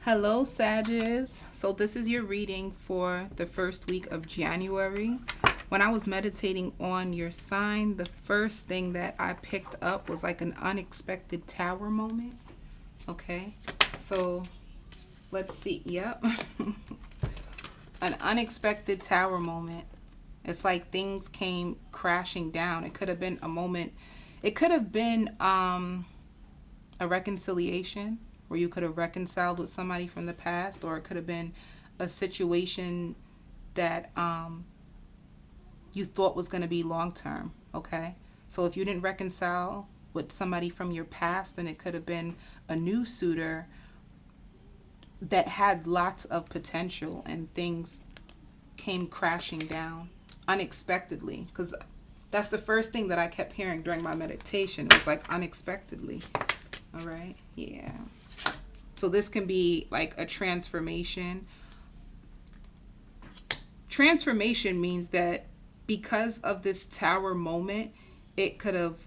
Hello, Sagittarius. So, this is your reading for the first week of January. When I was meditating on your sign, the first thing that I picked up was like an unexpected tower moment. Okay, so let's see. Yep. An unexpected tower moment. It's like things came crashing down. It could have been a moment, it could have been a reconciliation where you could have reconciled with somebody from the past, or it could have been a situation that you thought was going to be long term. Okay, so if you didn't reconcile with somebody from your past, then it could have been a new suitor that had lots of potential, and things came crashing down unexpectedly, because that's the first thing that I kept hearing during my meditation. It was like unexpectedly. All right, yeah. So this can be like a transformation. Transformation means that because of this tower moment, it could have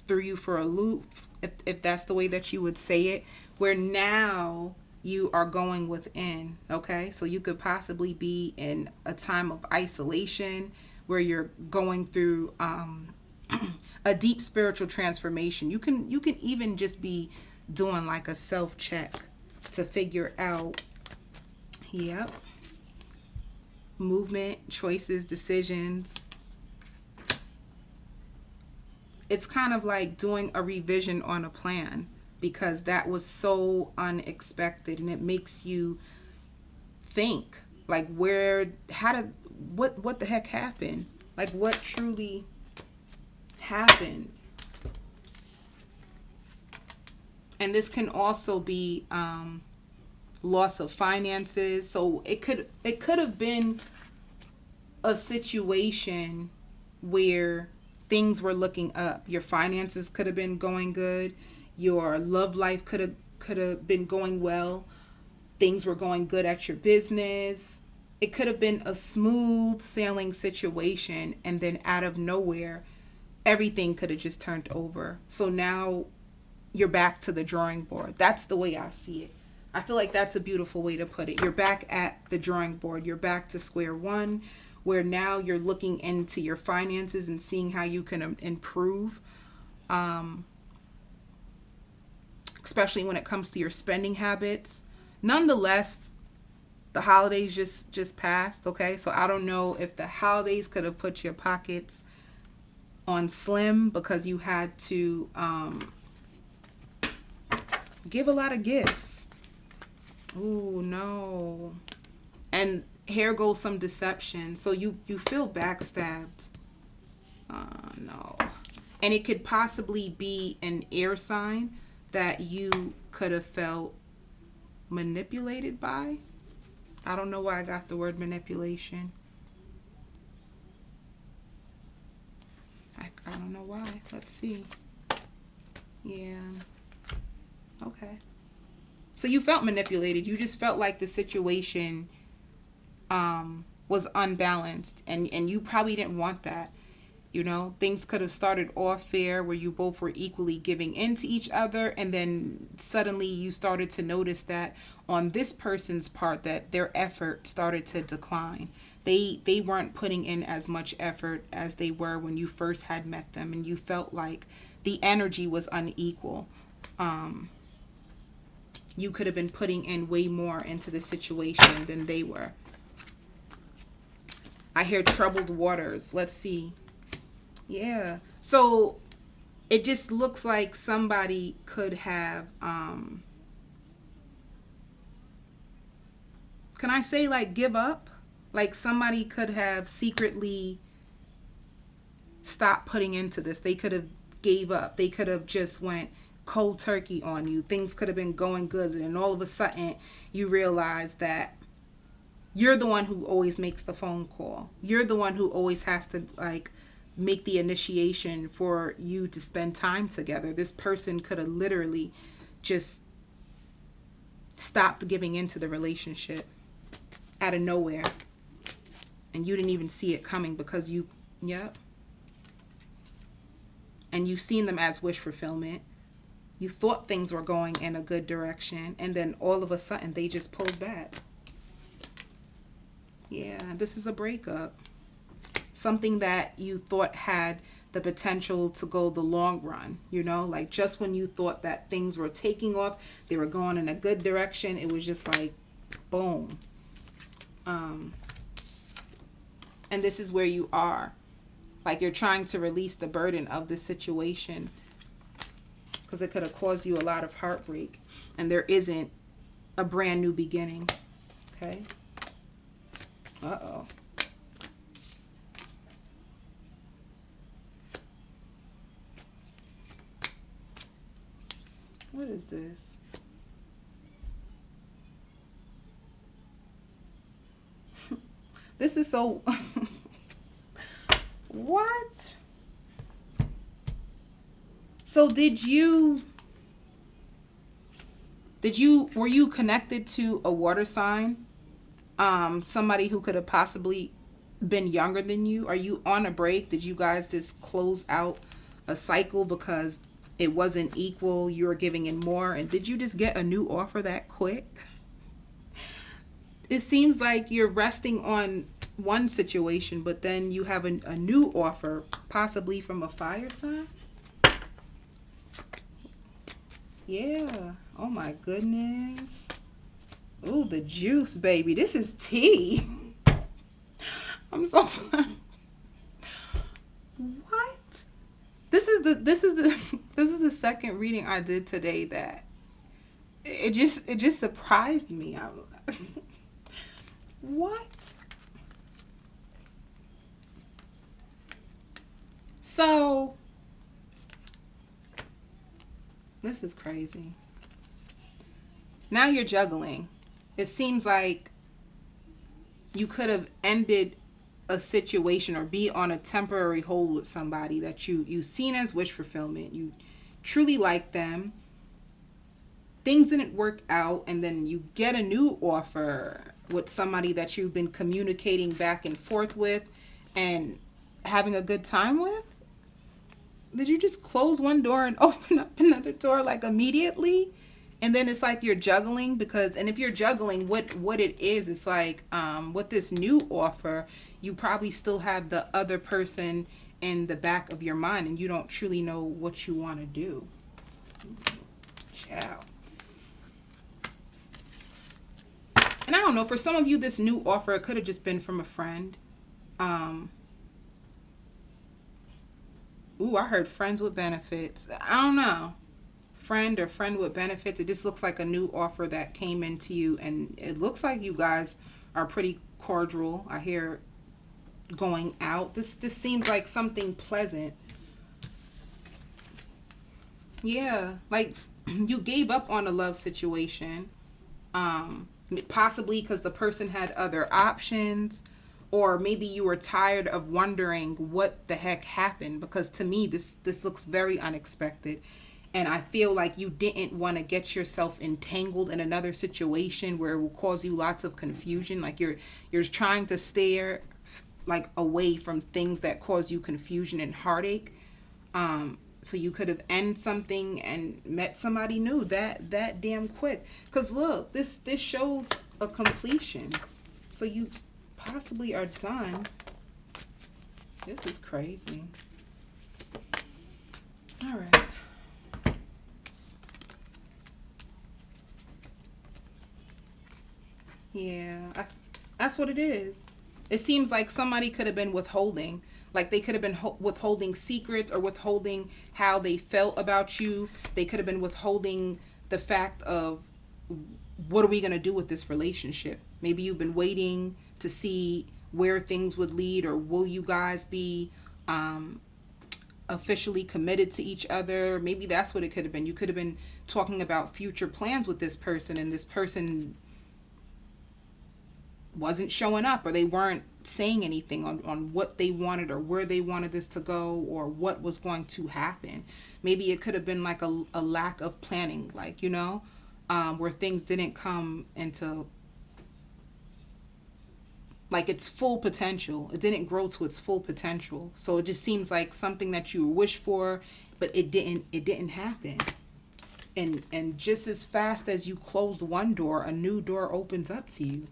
threw you for a loop, if that's the way that you would say it, where now you are going within. Okay, so you could possibly be in a time of isolation where you're going through a deep spiritual transformation. You can even just be doing like a self check to figure out, yep, movement, choices, decisions. It's kind of like doing a revision on a plan, because that was so unexpected, and it makes you think like, what the heck happened? Like, what truly happened? And this can also be loss of finances. So it could have been a situation where things were looking up. Your finances could have been going good. Your love life could have been going well. Things were going good at your business. It could have been a smooth sailing situation, and then out of nowhere, everything could have just turned over. So now you're back to the drawing board. That's the way I see it. I feel like that's a beautiful way to put it. You're back at the drawing board. You're back to square one, where now you're looking into your finances and seeing how you can improve, especially when it comes to your spending habits. Nonetheless, the holidays just passed, okay? So I don't know if the holidays could have put your pockets on slim, because you had to give a lot of gifts. Ooh, no. And here goes some deception. So you feel backstabbed. No. And it could possibly be an air sign that you could have felt manipulated by. I don't know why I got the word manipulation. I don't know why. Let's see. Yeah. Okay. So you felt manipulated. You just felt like the situation was unbalanced, and you probably didn't want that. You know, things could have started off fair where you both were equally giving in to each other, and then suddenly you started to notice that on this person's part that their effort started to decline. They weren't putting in as much effort as they were when you first had met them, and you felt like the energy was unequal. You could have been putting in way more into the situation than they were. I hear troubled waters. Let's see. Yeah. So it just looks like somebody could have can I say like give up? Like somebody could have secretly stopped putting into this. They could have gave up. They could have just went cold turkey on you. Things could have been going good, and all of a sudden you realize that you're the one who always makes the phone call. You're the one who always has to like make the initiation for you to spend time together. This person could have literally just stopped giving into the relationship out of nowhere, and you didn't even see it coming, because yep. And you've seen them as wish fulfillment. You thought things were going in a good direction, and then all of a sudden they just pulled back. Yeah, this is a breakup. Something that you thought had the potential to go the long run, like just when you thought that things were taking off, they were going in a good direction, it was just like, boom. And this is where you are. Like you're trying to release the burden of the situation because it could have caused you a lot of heartbreak. And there isn't a brand new beginning. Okay? Uh-oh. What is this? This is so... What? So were you connected to a water sign? Somebody who could have possibly been younger than you? Are you on a break? Did you guys just close out a cycle because it wasn't equal? You were giving in more, and did you just get a new offer that quick? It seems like you're resting on one situation, but then you have a new offer, possibly from a fire sign. Yeah. Oh my goodness. Ooh, the juice, baby. This is tea. I'm so sorry. What? This is the second reading I did today that it just surprised me. What? So, this is crazy. Now you're juggling. It seems like you could have ended a situation or be on a temporary hold with somebody that you seen as wish fulfillment. You truly like them. Things didn't work out, and then you get a new offer with somebody that you've been communicating back and forth with and having a good time with. Did you just close one door and open up another door like immediately? And then it's like you're juggling and if you're juggling, what it is, it's like with this new offer, you probably still have the other person in the back of your mind and you don't truly know what you want to do. Ciao. And I don't know, for some of you, this new offer, it could have just been from a friend. Ooh, I heard friends with benefits. I don't know. Friend or friend with benefits. It just looks like a new offer that came into you. And it looks like you guys are pretty cordial. I hear going out. This seems like something pleasant. Yeah. Like you gave up on a love situation. Possibly because the person had other options. Or maybe you were tired of wondering what the heck happened, because to me, this looks very unexpected. And I feel like you didn't want to get yourself entangled in another situation where it will cause you lots of confusion. Like you're trying to steer like away from things that cause you confusion and heartache. So you could have ended something and met somebody new that damn quick. Because look, this shows a completion. So you possibly are done. This is crazy. All right. Yeah, that's what it is. It seems like somebody could have been withholding. Like they could have been withholding secrets or withholding how they felt about you. They could have been withholding the fact of what are we going to do with this relationship? Maybe you've been waiting to see where things would lead, or will you guys be officially committed to each other? Maybe that's what it could have been. You could have been talking about future plans with this person, and this person wasn't showing up, or they weren't saying anything on what they wanted or where they wanted this to go or what was going to happen. Maybe it could have been like a lack of planning, like, where things didn't come into like its full potential. It didn't grow to its full potential. So it just seems like something that you wish for, but it didn't happen. And just as fast as you closed one door, a new door opens up to you.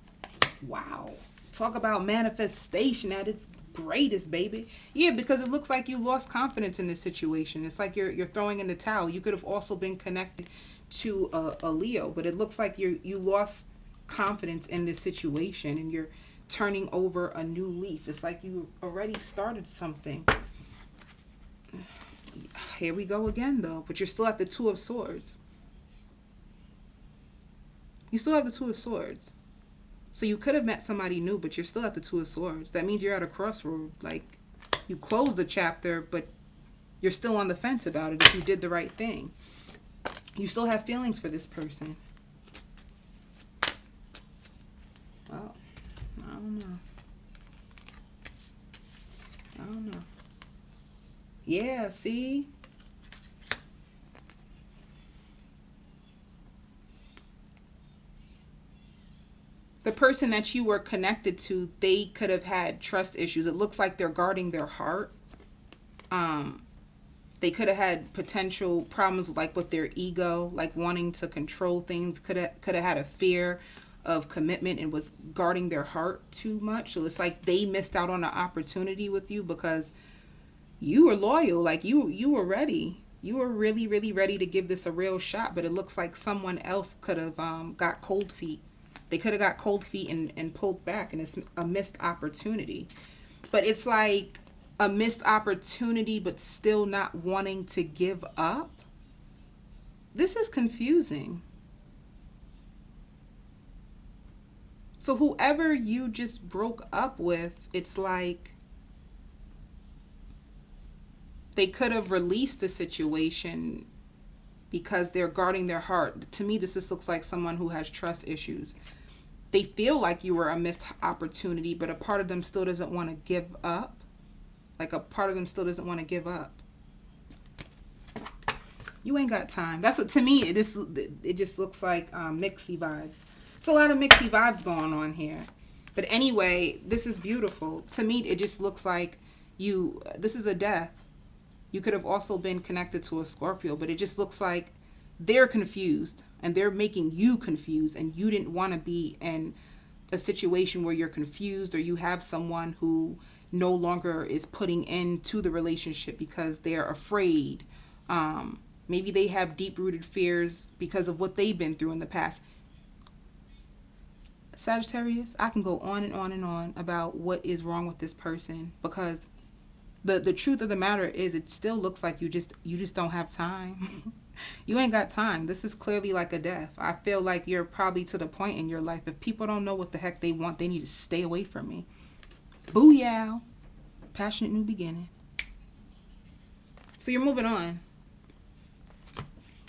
Wow. Talk about manifestation at its greatest, baby. Yeah, because it looks like you lost confidence in this situation. It's like you're throwing in the towel. You could have also been connected to a Leo, but it looks like you lost confidence in this situation and you're turning over a new leaf. It's like you already started something. Here we go again, though. But you're still at the Two of Swords. You still have the Two of Swords. So you could have met somebody new, but you're still at the Two of Swords. That means you're at a crossroad. Like, you closed the chapter, but you're still on the fence about it if you did the right thing. You still have feelings for this person. Well, I don't know. I don't know. Yeah, see? The person that you were connected to, they could have had trust issues. It looks like they're guarding their heart. They could have had potential problems like with their ego, like wanting to control things. Could have had a fear of commitment and was guarding their heart too much. So it's like they missed out on an opportunity with you because you were loyal. Like you were ready. You were really, really ready to give this a real shot. But it looks like someone else could have got cold feet. They could have got cold feet and pulled back, and it's a missed opportunity. But it's like a missed opportunity, but still not wanting to give up. This is confusing. So whoever you just broke up with, it's like they could have released the situation because they're guarding their heart. To me, this just looks like someone who has trust issues. They feel like you were a missed opportunity, but a part of them still doesn't want to give up. Like a part of them still doesn't want to give up. You ain't got time. That's what, to me, it just looks like mixy vibes. It's a lot of mixy vibes going on here. But anyway, this is beautiful. To me, it just looks like this is a death. You could have also been connected to a Scorpio, but it just looks like they're confused and they're making you confused, and you didn't want to be in a situation where you're confused or you have someone who no longer is putting into the relationship because they're afraid. Maybe they have deep-rooted fears because of what they've been through in the past. Sagittarius, I can go on and on and on about what is wrong with this person, because the truth of the matter is it still looks like you just don't have time. You ain't got time. This is clearly like a death. I feel like you're probably to the point in your life, if people don't know what the heck they want, they need to stay away from me. Booyah. Passionate new beginning. So you're moving on.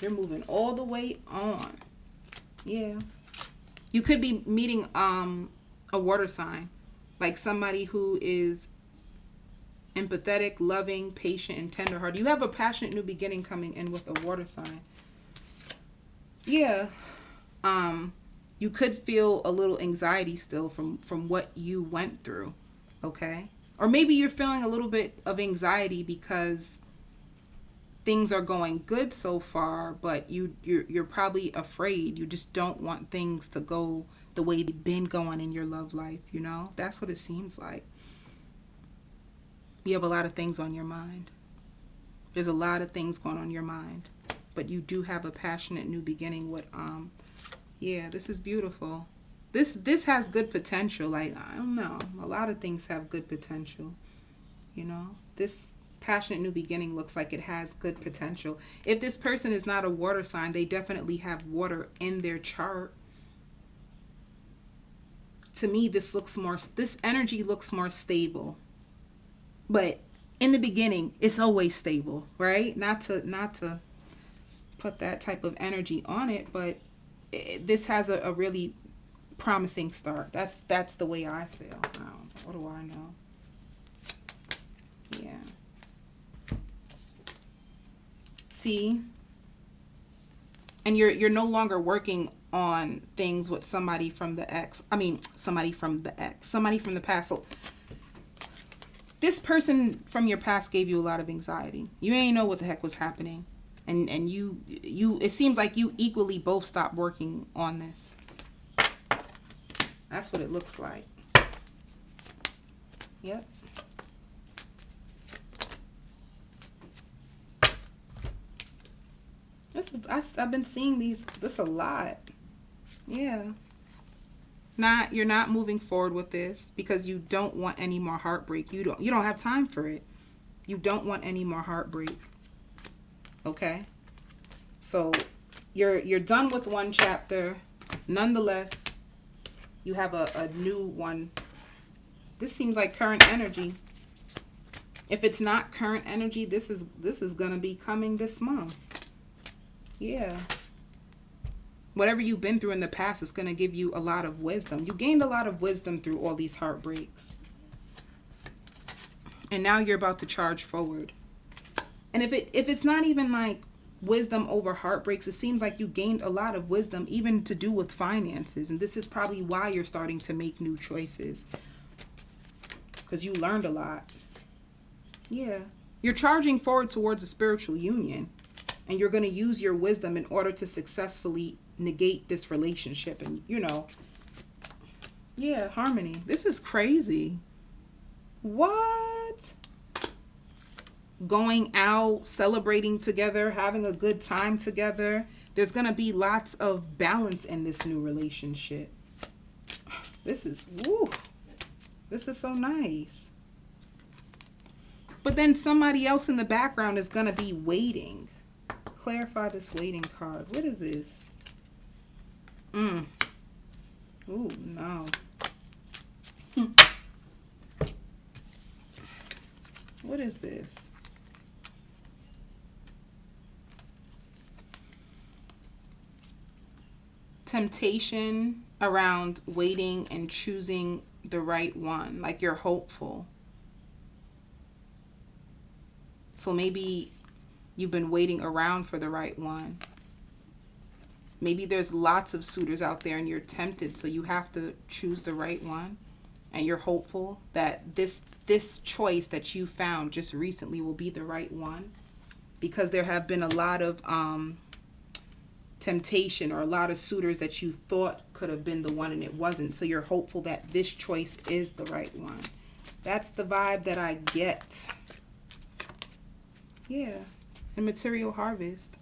You're moving all the way on. Yeah. You could be meeting a water sign, like somebody who is empathetic, loving, patient, and tenderhearted. You have a passionate new beginning coming in with a water sign. Yeah. You could feel a little anxiety still from what you went through. Okay? Or maybe you're feeling a little bit of anxiety because things are going good so far, but you're probably afraid. You just don't want things to go the way they've been going in your love life, you know? That's what it seems like. You have a lot of things on your mind. There's a lot of things going on in your mind. But you do have a passionate new beginning with, yeah, this is beautiful. This has good potential. Like, I don't know. A lot of things have good potential. You know? This passionate new beginning looks like it has good potential. If this person is not a water sign, they definitely have water in their chart. To me, this energy looks more stable. But in the beginning, it's always stable, right? Not to put that type of energy on it, but this has a really promising start. That's the way I feel. What do I know? Yeah. See? And you're no longer working on things with somebody from the somebody from the past. So this person from your past gave you a lot of anxiety. You ain't know what the heck was happening. And you it seems like you equally both stopped working on this. That's what it looks like. Yep. I've been seeing this a lot. Yeah. You're not moving forward with this because you don't want any more heartbreak. You don't have time for it. You don't want any more heartbreak. Okay? So you're done with one chapter. Nonetheless, you have a new one. This seems like current energy. If it's not current energy, this is gonna be coming this month. Yeah. Whatever you've been through in the past is gonna give you a lot of wisdom. You gained a lot of wisdom through all these heartbreaks. And now you're about to charge forward. And if it's not even like wisdom over heartbreaks, it seems like you gained a lot of wisdom even to do with finances. And this is probably why you're starting to make new choices. Because you learned a lot. Yeah. You're charging forward towards a spiritual union. And you're going to use your wisdom in order to successfully negate this relationship. And, yeah, harmony. This is crazy. What? Going out, celebrating together, having a good time together. There's going to be lots of balance in this new relationship. This is so nice. But then somebody else in the background is going to be waiting. Clarify this waiting card. What is this? Ooh, no. What is this? Temptation around waiting and choosing the right one. Like you're hopeful. So maybe you've been waiting around for the right one. Maybe there's lots of suitors out there and you're tempted, so you have to choose the right one. And you're hopeful that this choice that you found just recently will be the right one. Because there have been a lot of temptation or a lot of suitors that you thought could have been the one and it wasn't. So you're hopeful that this choice is the right one. That's the vibe that I get. Yeah. And material harvest.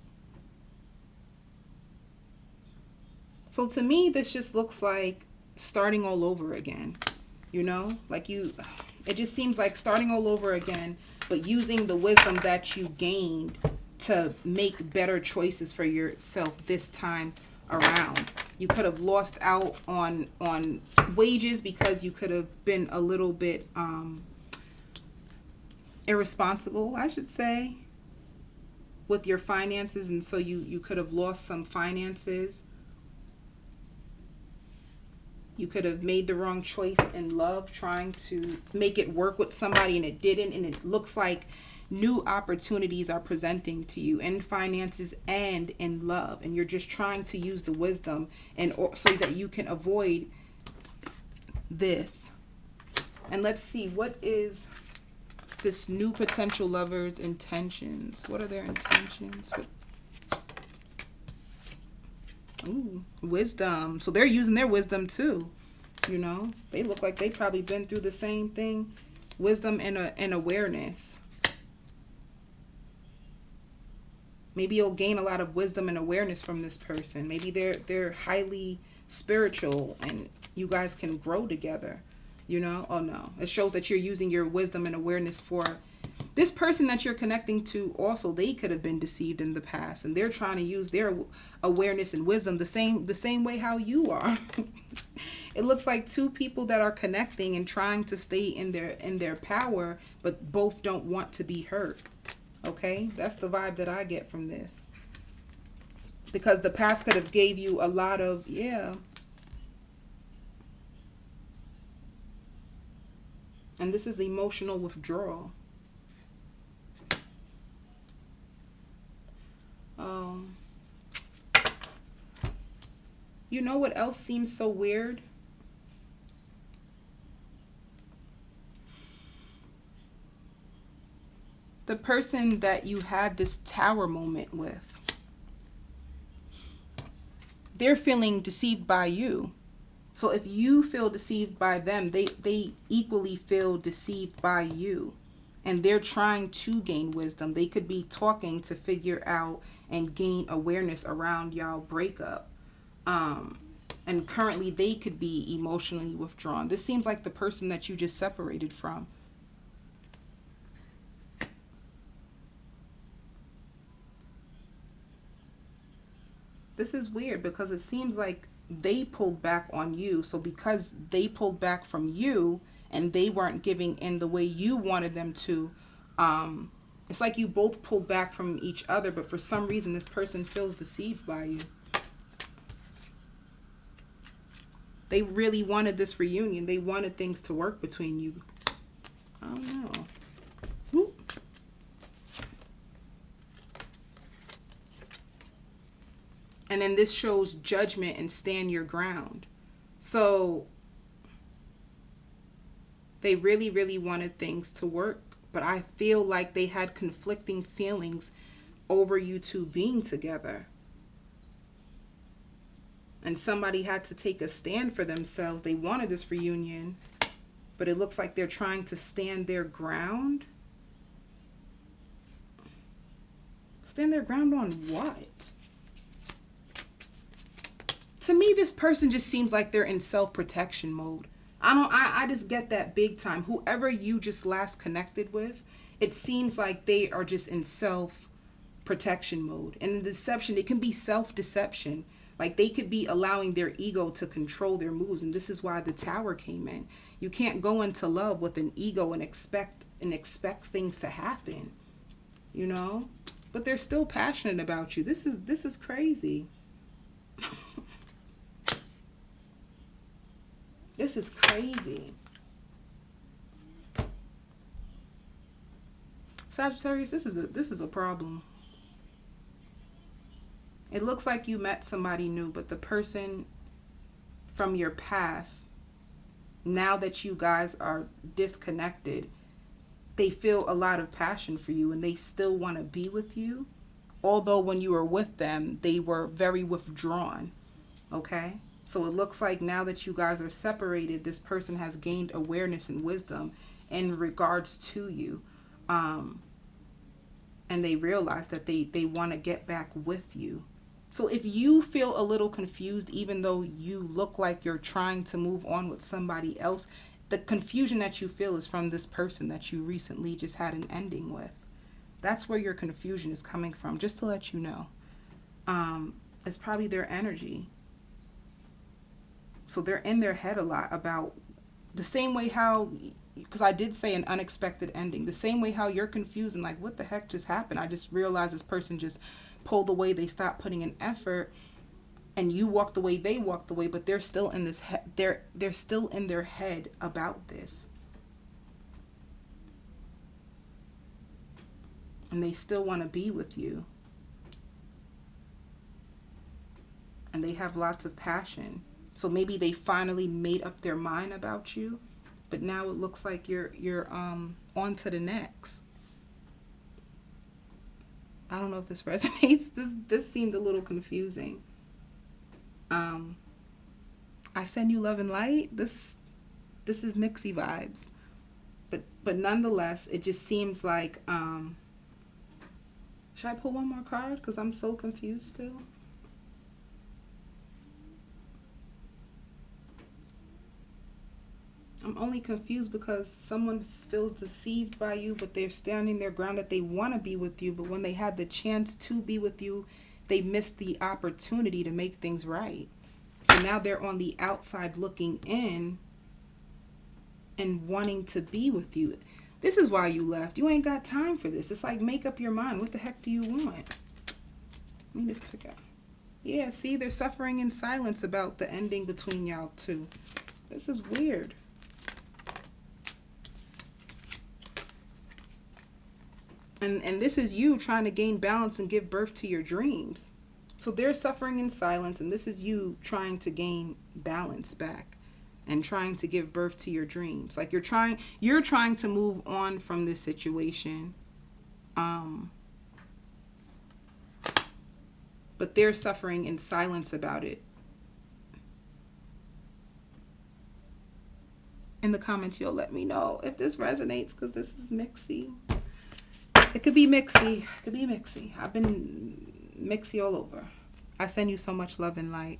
So to me, this just looks like starting all over again. It just seems like starting all over again, but using the wisdom that you gained to make better choices for yourself this time around. You could have lost out on wages because you could have been a little bit irresponsible, I should say, with your finances, and so you could have lost some finances. You could have made the wrong choice in love, trying to make it work with somebody and it didn't, and it looks like new opportunities are presenting to you in finances and in love, and you're just trying to use the wisdom so that you can avoid this. And let's see, what is this new potential lover's intentions? What are their intentions? Ooh, wisdom. So they're using their wisdom too. They look like they probably been through the same thing. Wisdom and awareness. Maybe you'll gain a lot of wisdom and awareness from this person. Maybe they're highly spiritual and you guys can grow together. Oh no. It shows that you're using your wisdom and awareness for this person that you're connecting to. Also, they could have been deceived in the past and they're trying to use their awareness and wisdom the same way how you are. It looks like two people that are connecting and trying to stay in their power, but both don't want to be hurt. Okay? That's the vibe that I get from this. Because the past could have gave you a lot of, And this is emotional withdrawal. You know what else seems so weird? the person that you had this tower moment with, they're feeling deceived by you. So if you feel deceived by them, they equally feel deceived by you. And they're trying to gain wisdom. They could be talking to figure out and gain awareness around y'all breakup. And currently they could be emotionally withdrawn. This seems like the person that you just separated from. This is weird because it seems like they pulled back on you. So because they pulled back from you and they weren't giving in the way you wanted them to, it's like you both pulled back from each other, but for some reason this person feels deceived by you. They really wanted this reunion. They wanted things to work between you. I don't know. Whoop. And then this shows judgment and stand your ground. So they really, really wanted things to work. But I feel like they had conflicting feelings over you two being together. And somebody had to take a stand for themselves. They wanted this reunion, but it looks like they're trying to stand their ground. Stand their ground on what? To me, this person just seems like they're in self-protection mode. I just get that big time. Whoever you just last connected with, it seems like they are just in self-protection mode. And the deception, it can be self-deception. Like they could be allowing their ego to control their moves. And this is why the tower came in. You can't go into love with an ego and expect things to happen, you know? But they're still passionate about you. This is crazy. This is crazy. Sagittarius, this is a problem. It looks like you met somebody new, but the person from your past, now that you guys are disconnected, they feel a lot of passion for you and they still want to be with you. Although when you were with them, they were very withdrawn. Okay? So it looks like now that you guys are separated, this person has gained awareness and wisdom in regards to you. And they realize that they want to get back with you. So if you feel a little confused, even though you look like you're trying to move on with somebody else, the confusion that you feel is from this person that you recently just had an ending with. That's where your confusion is coming from, just to let you know. It's probably their energy. So they're in their head a lot about the same way how, because I did say an unexpected ending, the same way how you're confused and like, what the heck just happened? I just realized this person just pulled away. They stopped putting in effort and you walked away, they walked away, but they're still in this they're still in their head about this. And they still want to be with you. And they have lots of passion. So maybe they finally made up their mind about you, but now it looks like you're on to the next. I don't know if this resonates. This seemed a little confusing. I send you love and light. This is mixy vibes. But nonetheless, it just seems like should I pull one more card? Because I'm so confused still. I'm only confused because someone feels deceived by you, but they're standing their ground that they want to be with you. But when they had the chance to be with you, they missed the opportunity to make things right. So now they're on the outside looking in and wanting to be with you. This is why you left. You ain't got time for this. It's like, make up your mind. What the heck do you want? Let me just pick out. Yeah, see, they're suffering in silence about the ending between y'all two. This is weird. And this is you trying to gain balance and give birth to your dreams. So they're suffering in silence, and this is you trying to gain balance back and trying to give birth to your dreams. Like you're trying to move on from this situation, But they're suffering in silence about it. In the comments, you'll let me know if this resonates, because this is mixy. It could be mixy. It could be mixy. I've been mixy all over. I send you so much love and light.